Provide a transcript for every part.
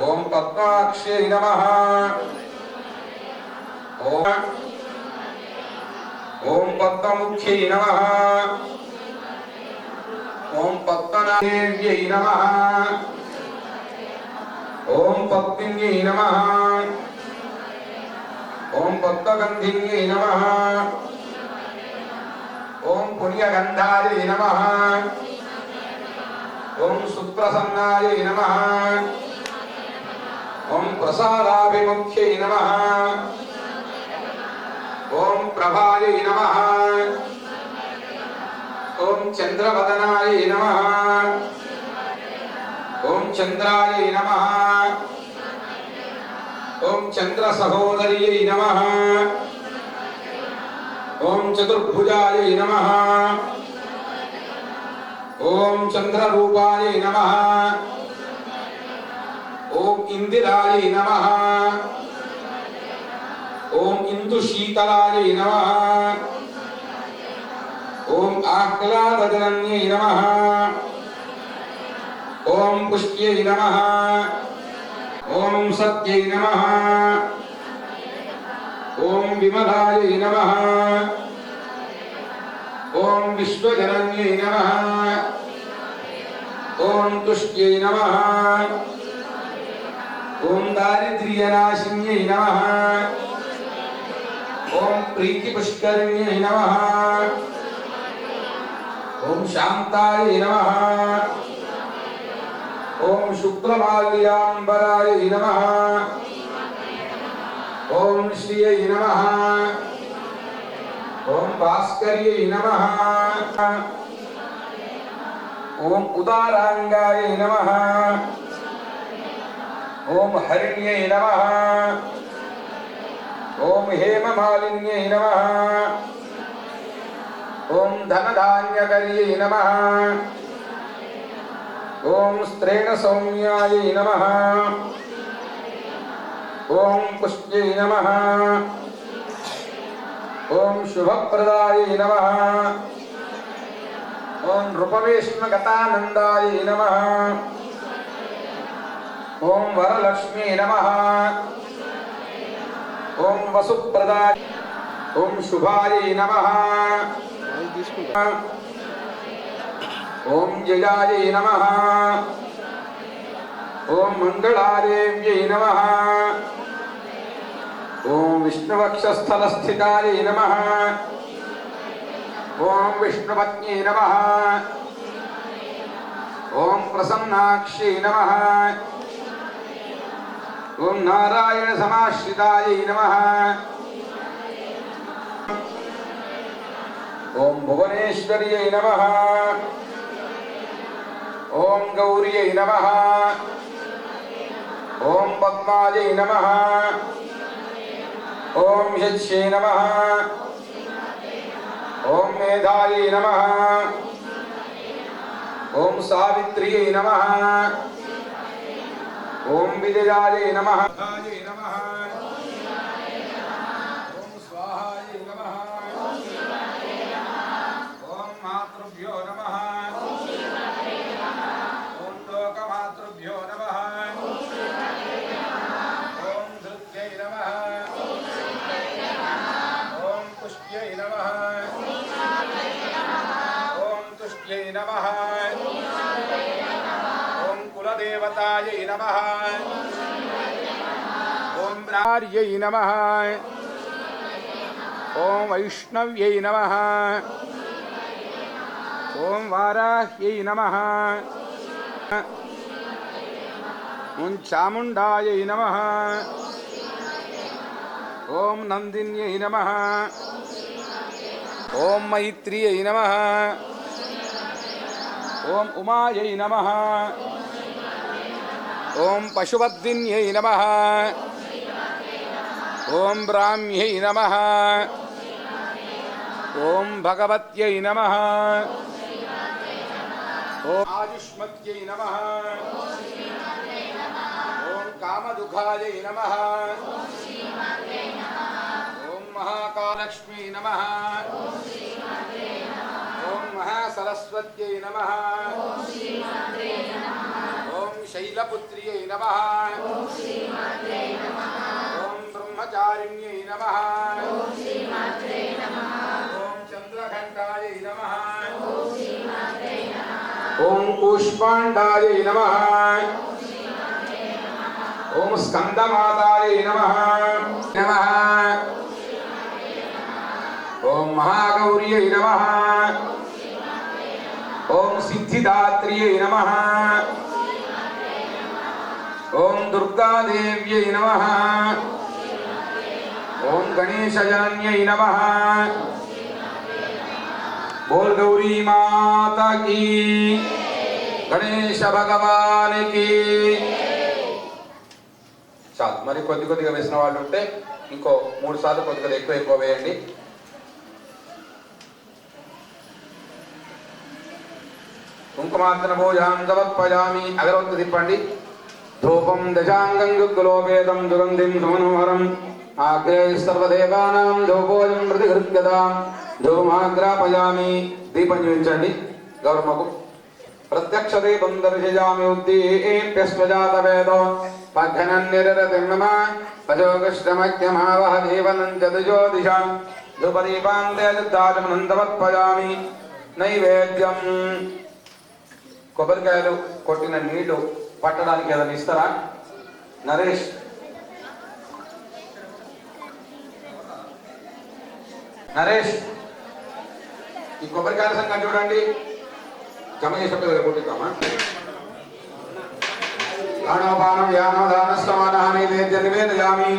ओम पद्माक्ष्यै नमः। ओम पद्ममुख्यै नमः। ओम पद्मनाभेव्यै नमः। ओम पद्मिन्यै नमः। ओम पद्मगन्धिन्यै नमः। ओम पुण्यगन्धायै नमः। ओम सुप्रसन्नायै नमः। ओम प्रसादाभिमुख्यै नमः। ओम प्रभायै नमः। ओम चंद्रवदनायै नमः। ओम चंद्रायै नमः। ओम चंद्रसहोदर्यै नमः। ओम चतुर्भुजायै नमः। ओम चंद्ररूपायै नमः। ओम इंदिरायै नमः। ओम इंदुशीतलायै नमः। ओम आह्लादजनन्यै नमः। ओम पुष्ट्यै नमः। ओम सत्यै नमः। ओम विमलायै नमः। ओम विश्वजनन्यै नमः। ओम तुष्ट्यै नमः। ओम दारिद्र्यनाशिन्यै नमः। ओम प्रीतिपुष्करिण्यै नमः। ओम शांतायै नमः। ओम शुक्लमाल्याम्बरायै नमः। ओम श्रियै नमः। ओम भास्कर्यै नमः। ओम उदारांगायै नमः। ओम हरिण्यै नमः। ओम हेममालिन्यै नमः। ओम धनधान्यकर्यै नमः। ओम स्त्रेणसौम्यायै नमः। ओम पुष्ट्यै नमः। ओम शुभप्रदायै नमः। ओम नृपवेश्मगतानन्दायै नमः। ओम वरलक्ष्मी नमः। ओम वसुप्रदाय ओम शुभायै नमः। ओम जयायै नमः। ओम मंगलादेव्यै नमः। ओम विष्णुवक्षस्थलस्थितायै नमः। ओम विष्णुपत्न्यै नमः। ओम प्रसन्नाक्ष्यै नमः। ओम नारायण समाश्रितायै नमः। ओम भुवनेश्वर्यै नमः। ओम गौर्यै नमः। ओम पद्मायै नमः। ओम यज्ञै नमः। ओम मेधायै नमः। ओम सावित्र्यै नमः। ओम विजयायै नमः। ओम स्वाहायै नमः। ओम मातृभ्यो नमः। ओम लोकमातृभ्यो नमः। ओम धृत्यै नमः। ओम पुष्ट्यै नमः। ओम तुष्ट्यै नमः। ओम कुलदेवतायै नमः। ओम ब्राह्मण्यै नमः। ओम वैष्णव्यै नमः। ओम वाराह्यै नमः। ओम चामुण्डायै नमः। ओम नन्दिन्यै नमः। ओम मैत्र्यै नमः। ओम उमायै नमः। ओम पशुपतिन्यै नमः। ओम ब्राह्म्यै नमः। ओम भगवत्यै नमः। ओम आयुष्मत्यै नमः। ओम कामदुःखायै नमः। ओम महाकालक्ष्मी नमः। ओम महासरस्वत्यै नमः। ओम शैलपुत्र्यै नमः ओम ब्रह्मचारिण्यै नमः ओम चंद्रघंटायै नमः ओम कूष्मांडायै नमः ओम स्कंदमातायै नमः नमः ओम महागौर्यै नमः ओम सिद्धिदात्र्यै नमः ओम दुर्गादेव्यै नमः ओम गणेशजनन्यै नमः बोल गौरी माता की गणेश भगवान की చాలు మరి కొద్దిగా వేసిన వాళ్ళు ఉంటే ఇంకో 3 సార్లు కొద్దిగా ఎక్కువ వేయండి కుంకుమార్చన భోజనం సమర్పయామి అగరవత్తు తిప్పండి ధూపం దశాంగం గుగ్గులోపేతం దురందిం సమనోహరం ఆగ్రే సర్వదేవానాం ధూపోజం ప్రతిగృహ్యతాం ధూమాగ్రాపయామి దీపం చూపించండి గౌరమ్మకు ప్రత్యక్ష దీపం దర్శయామి ఉద్దీప్యస్వజాత వేదో పఘ్నం నిరరతిం మమ పజోగశ్రమజ్ఞమావహ దేవనం చదుజో దిశాం ధూపదీపాంతే దుద్ధాచమనం సమర్పయామి నైవేద్యం కొబ్బరికాయలు కొట్టిన నీళ్లు పట్టడానికి ఏదైనా ఇస్తారా నరేష్ ఈ కొబ్బరికాయల సంఖ్య చూడండి జమ చేసినప్పుడు కొట్టిద్దామా ప్రాణోపానం యానోదానస్తమానః నైవేద్య నివేదయామి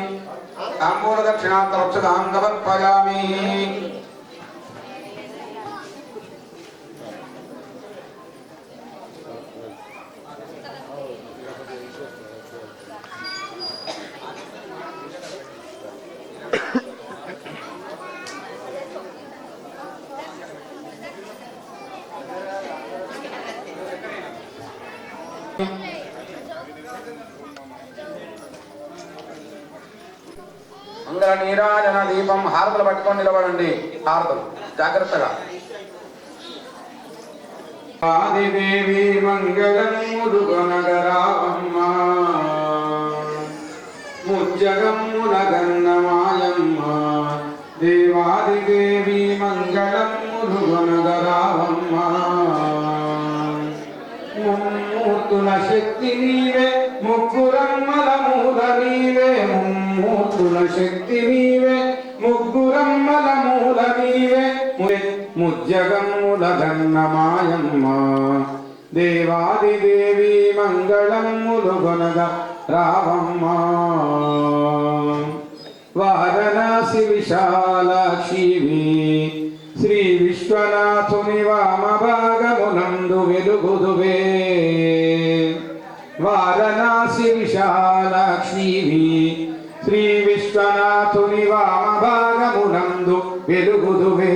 తాంబూల దక్షిణాత్తరక్షదాం సమర్పయామి మంగళ నీరాజన దీపం హారతులు పట్టుకొని నిలబడండి హారతులు జాగ్రత్తగా ఆదిదేవి మంగళం ముదుగనగరావమ్మ ముజ్జగమ్ములగన్నమాయమ్మ దేవాదిదేవి మంగళం ముదుగనగరావమ్మ ముమ్మూర్తుల శక్తి నీవే ముగ్గురమ్మల మూల నీవే ముమ్మూర్తుల శక్తి నీవే ముగ్గురమ్మల మూల నీవే ముజ్జగమ్ముల గన్నమాయమ్మ దేవాదిదేవి మంగళమ్ములు గొనగ రావమ్మ వారణాసి విశాలాక్షివి శ్రీ విశ్వనాథుని వామభాగమునందు వెలుగుదువే వారణాసి విశాలాక్షివి శ్రీ విశ్వనాథుని వామభాగమునందు వెలుగుదువే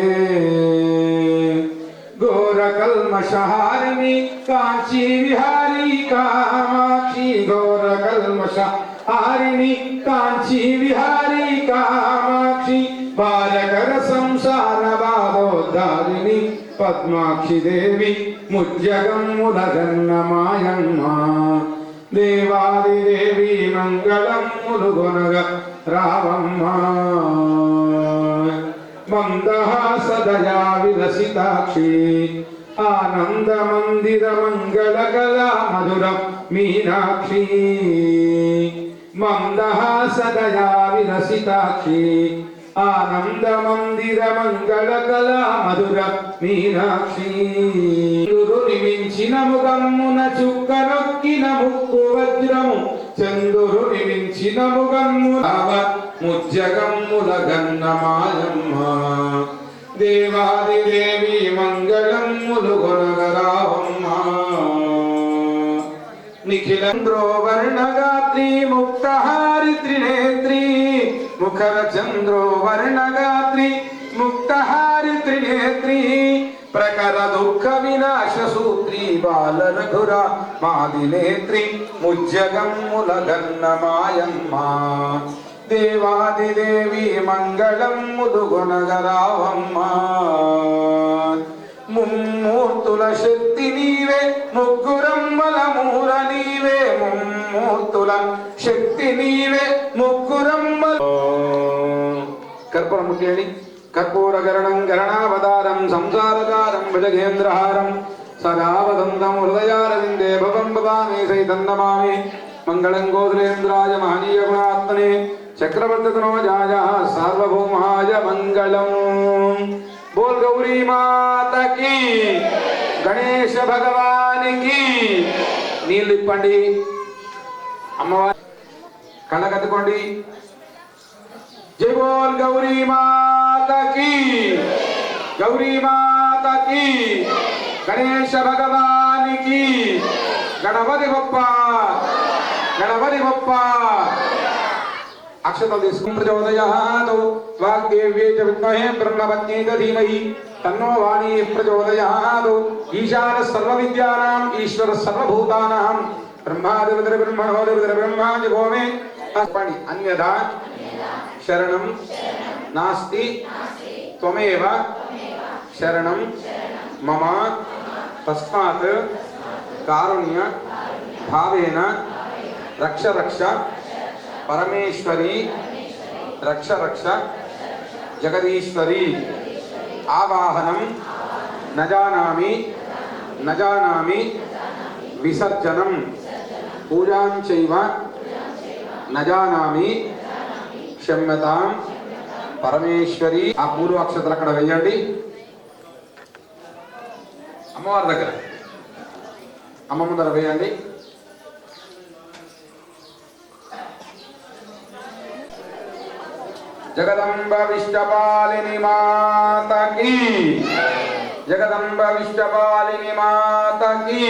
ఘోరకల్మషహారిణి కాంచీ విహారీ కామాక్షి ఘోరకల్మషహారిణి కాంచీ విహారీ కామాక్షి బాలకర సంసార బాధోద్ధారిణి పద్మాక్షి దేవి ముజ్జగమ్ముల గన్నమాయమ్మ దేవాదిదేవి మంగళమ్ములు గొనగ రావమ్మ మందహాసదయా విలసితాక్షి ఆనంద మందిర మంగళ కళా మధుర మీనాక్షి మందహాసదయా విలసితాక్షి ఆనంద మందిర మంగళ కళా మధుర మీనాక్షి చంద్రుని మించిన ముగమ్మున చుక్క నొక్కిన ముక్కు వజ్రము చంద్రుని మించిన ముగమ్మున ముజ్జగమ్ముల గన్నమాయమ్మ దేవాదిదేవి మంగళమ్ములు గొనగరావమ్మ నిఖిలంద్రో వర్ణగాత్రి ముక్తహారి త్రినేత్రి ముఖర చంద్రో వర్ణగాత్రి ముక్తహారి త్రినేత్రి ప్రకర దుఃఖ వినాశ సూత్రి బాల రఘుర మాదినేత్రి ముజ్జగమ్ముల గన్నమాయమ్మ దేవాదిదేవి మంగళమ్ములు గొనగరావమ్మ ముమ్మూర్తుల శక్తి నీవే ముగ్గురమ్మల మూల నీవే ముమ్మూర్తుల శక్తి నీవే ముగ్గురమ్మల కర్పూరం ముట్టేయండి కర్పూరగరణం గరణావతారం సంసారకారం భుజగేంద్రహారం సదావదంతం హృదయారవిందే భవం భవామి సైతన్నమామి మంగళం గోత్రేంద్రాయ మహనీయ గుణాత్మనే చక్రవర్తితనోజాయ సార్వభౌమాయ మంగళం బోల్ గౌరీ మాతకి గణేశ భగవానికి నీళ్ళు ఇప్పండి అమ్మవారి కళ్ళకత్తుకోండి జై బోల్ గౌరీ మాతకి గౌరీ మాతకి గణేశ భగవానికి గణపతి బప్ప గణపతి బప్ప అక్షతలు తీసుకుని ప్రచోదయాత్ వాగ్దేవ్యే చ విద్మహే బ్రహ్మపత్న్యై ధీమహి తన్నో వాణీ ప్రచోదయాత్ ఈశాన సర్వ విద్యానాం ఈశ్వర సర్వభూతానాం బ్రహ్మాధిపతిర బ్రహ్మణోధిపతిర బ్రహ్మాజి భూమే అస్పణి అన్యథా శరణం నాస్తి త్వమేవ శరణం మమ తస్మాత్ కారుణ్య భావేన రక్ష రక్ష పరమేశ్వరి రక్ష రక్ష జగదీశ్వరి ఆవాహనం నజానామి నజానామి విసర్జనం పూజాంచైవ నజానామి క్షమ్యతాం పరమేశ్వరి. ఆ మూడు అక్షతలు అక్కడ వేయండి అమ్మవారి దగ్గర అమ్మ ముందర వేయండి. జగదంబ విష్ణపాలిని మాతకి జగదంబ విష్ణపాలిని మాతకి.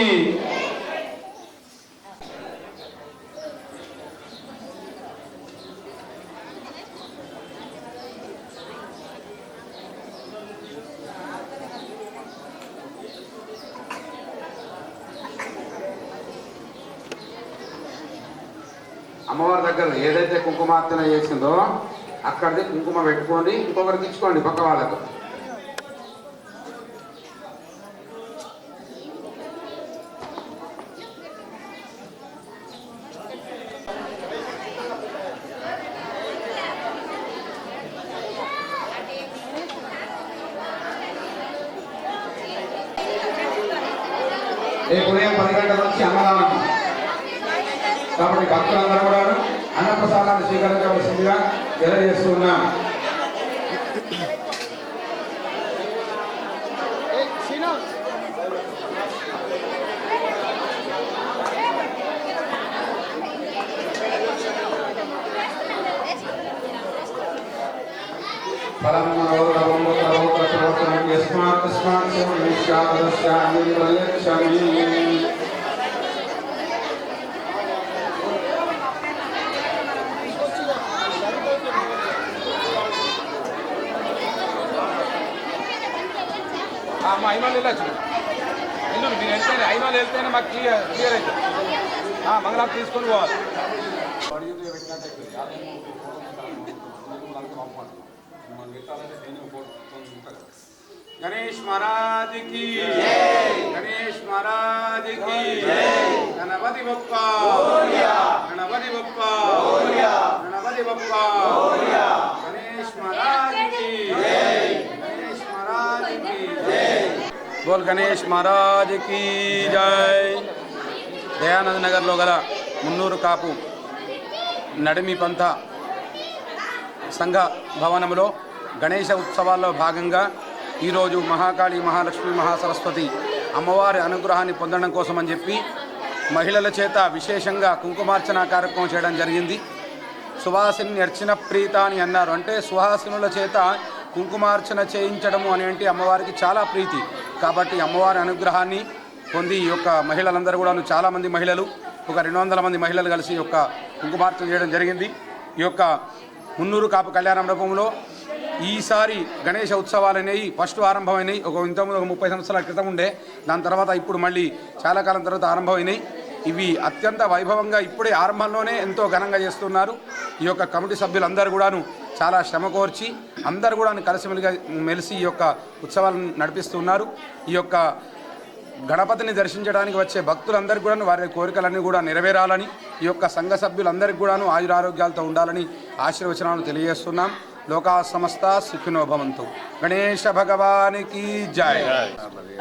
అమ్మవారి దగ్గర ఏదైతే కుంకుమార్చన చేసిందో అక్కడిది కుంకుమ పెట్టుకొని ఇంకొకరికి ఇచ్చుకోండి పక్క వాళ్ళకు. రేపు ఉదయం 10 గంటల నుంచి అన్నదానం కాబట్టి భక్తులందరూ కూడా అన్నప్రసాదాన్ని స్వీకరించవలసిందిగా తెలియజేస్తున్నాం. ఐమాలు వెళ్ళచ్చు ఇల్లు మీరు వెళ్తేనే ఐమాలు వెళ్తేనే మాకు క్లియర్ అవుతుంది. మంగళాలు తీసుకొని పోవాలి. గణేష్ మహారాజ్ కి గణేష్ మహారాజ్ కి గణపతి బప్ప గణపతి బప్ప గణపతి బప్ప గణేష్ మహారాజ్ కి గణేష్ మహారాజ్ కి బోల్ గణేష్ మహారాజ్ కి జై. దయానంద నగర్లో గల మున్నూరు కాపు నడిమి పంథ సంఘ భవనంలో గణేష ఉత్సవాల్లో భాగంగా ఈరోజు మహాకాళి మహాలక్ష్మి మహాసరస్వతి అమ్మవారి అనుగ్రహాన్ని పొందడం కోసం అని చెప్పి మహిళల చేత విశేషంగా కుంకుమార్చన కార్యక్రమం చేయడం జరిగింది. సువాసిని అర్చన ప్రీత అని అన్నారు. అంటే సుహాసినుల చేత కుంకుమార్చన చేయించడము అనేంటి అమ్మవారికి చాలా ప్రీతి. కాబట్టి అమ్మవారి అనుగ్రహాన్ని పొంది ఈ యొక్క మహిళలందరూ కూడా చాలామంది మహిళలు ఒక 200 మంది మహిళలు కలిసి ఈ యొక్క కుంకుమార్చన చేయడం జరిగింది. ఈ యొక్క మున్నూరు కాపు కళ్యాణ మండపంలో ఈసారి గణేష ఉత్సవాలు అనేవి ఫస్ట్ ఆరంభమైనాయి. ఇంతకుముందు 30 సంవత్సరాల క్రితం ఉండే, దాని తర్వాత ఇప్పుడు మళ్ళీ చాలా కాలం తర్వాత ఆరంభమైనాయి. ఇవి అత్యంత వైభవంగా ఇప్పుడే ఆరంభంలోనే ఎంతో ఘనంగా చేస్తున్నారు. ఈ యొక్క కమిటీ సభ్యులందరూ కూడాను చాలా శ్రమ కోర్చి అందరూ కూడా కలిసి ఈ యొక్క ఉత్సవాలను నడిపిస్తున్నారు. ఈ యొక్క గణపతిని దర్శించడానికి వచ్చే భక్తులందరికీ కూడా వారి కోరికలన్నీ కూడా నెరవేరాలని, ఈ యొక్క సంఘ సభ్యులందరికీ కూడాను ఆయురారోగ్యాలతో ఉండాలని ఆశీర్వచనాలను తెలియజేస్తున్నాం. లోకా సమస్త సుఖినో భవంతు. గణేశ భగవానికి జై.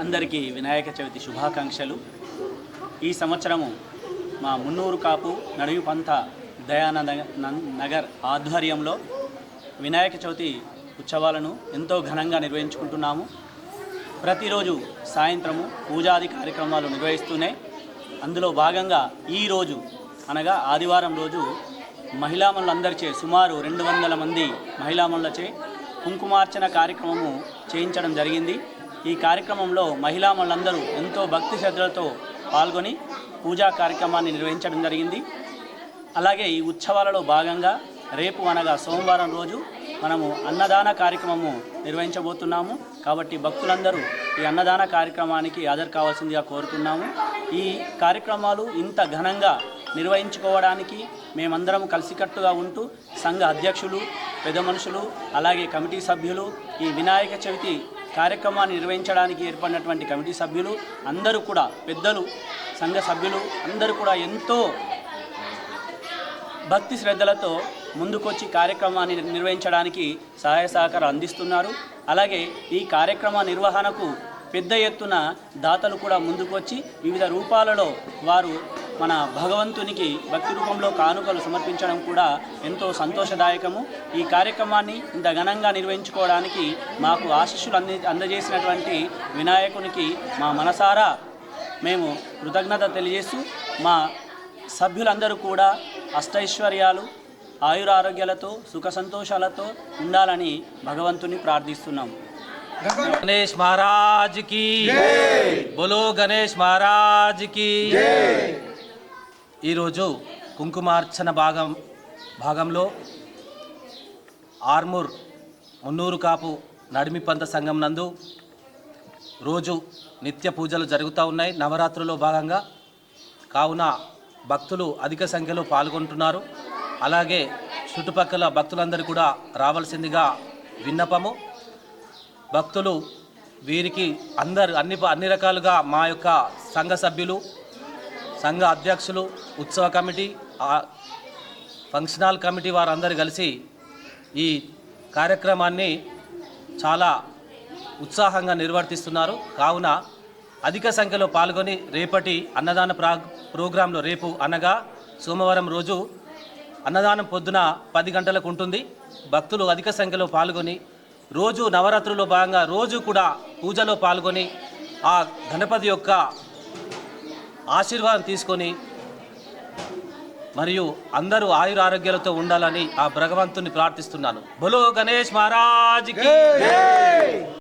అందరికీ వినాయక చవితి శుభాకాంక్షలు. ఈ సంవత్సరము మా మున్నూరు కాపు నడుమి పంత దయానంద నగర్ ఆధ్వర్యంలో వినాయక చవితి ఉత్సవాలను ఎంతో ఘనంగా నిర్వహించుకుంటున్నాము. ప్రతిరోజు సాయంత్రము పూజాది కార్యక్రమాలు నిర్వహిస్తూనే అందులో భాగంగా ఈరోజు అనగా ఆదివారం రోజు మహిళామణులందరిచే సుమారు 200 మంది మహిళామణులచే కుంకుమార్చన కార్యక్రమము చేయించడం జరిగింది. ఈ కార్యక్రమంలో మహిళామణులందరూ ఎంతో భక్తి శ్రద్ధలతో పాల్గొని పూజా కార్యక్రమాన్ని నిర్వహించడం జరిగింది. అలాగే ఈ ఉత్సవాలలో భాగంగా రేపు అనగా సోమవారం రోజు మనము అన్నదాన కార్యక్రమము నిర్వహించబోతున్నాము. కాబట్టి భక్తులందరూ ఈ అన్నదాన కార్యక్రమానికి హాజరు కావాల్సిందిగా కోరుతున్నాము. ఈ కార్యక్రమాలు ఇంత ఘనంగా నిర్వహించుకోవడానికి మేమందరం కలిసికట్టుగా ఉంటూ సంఘ అధ్యక్షులు, పెద్ద మనుషులు, అలాగే కమిటీ సభ్యులు, ఈ వినాయక చవితి కార్యక్రమాన్ని నిర్వహించడానికి ఏర్పడినటువంటి కమిటీ సభ్యులు అందరూ కూడా, పెద్దలు, సంఘ సభ్యులు అందరూ కూడా ఎంతో భక్తి శ్రద్ధలతో ముందుకొచ్చి కార్యక్రమాన్ని నిర్వహించడానికి సహాయ సహకారం అందిస్తున్నారు. అలాగే ఈ కార్యక్రమ నిర్వహణకు పెద్ద ఎత్తున దాతలు కూడా ముందుకొచ్చి వివిధ రూపాలలో వారు మన భగవంతునికి భక్తి రూపంలో కానుకలు సమర్పించడం కూడా ఎంతో సంతోషదాయకము. ఈ కార్యక్రమాన్ని ఇంత ఘనంగా నిర్వహించుకోవడానికి మాకు ఆశీస్సులు అందజేసినటువంటి వినాయకునికి మా మనసారా మేము కృతజ్ఞత తెలియజేస్తూ మా సభ్యులందరూ కూడా అష్టైశ్వర్యాలు, ఆయురారోగ్యాలతో, సుఖ సంతోషాలతో ఉండాలని భగవంతుని ప్రార్థిస్తున్నాము. गणेश महाराज की बोलो गणेश महाराज की ఈరోజు కుంకుమార్చన భాగంలో ఆర్మూర్ మున్నూరు కాపు నడిమి పంత సంఘం నందు రోజు నిత్య పూజలు జరుగుతూ ఉన్నాయి. నవరాత్రుల్లో భాగంగా కావున భక్తులు అధిక సంఖ్యలో పాల్గొంటున్నారు. అలాగే చుట్టుపక్కల భక్తులందరూ కూడా రావాల్సిందిగా విన్నపము. భక్తులు వీరికి అన్ని రకాలుగా మా యొక్క సంఘ సభ్యులు, సంఘ అధ్యక్షులు, ఉత్సవ కమిటీ, ఫంక్షన్ హాల్ కమిటీ వారందరూ కలిసి ఈ కార్యక్రమాన్ని చాలా ఉత్సాహంగా నిర్వర్తిస్తున్నారు. కావున అధిక సంఖ్యలో పాల్గొని రేపటి అన్నదాన ప్రోగ్రాంలో రేపు అనగా సోమవారం రోజు అన్నదానం పొద్దున 10 గంటలకు ఉంటుంది. భక్తులు అధిక సంఖ్యలో పాల్గొని రోజు నవరాత్రుల్లో భాగంగా రోజు కూడా పూజలో పాల్గొని ఆ గణపతి యొక్క ఆశీర్వాదం తీసుకొని మరియు అందరూ ఆయురారోగ్యాలతో ఉండాలని ఆ భగవంతుని ప్రార్థిస్తున్నాను. బోలో గణేష్ మహారాజ్ కి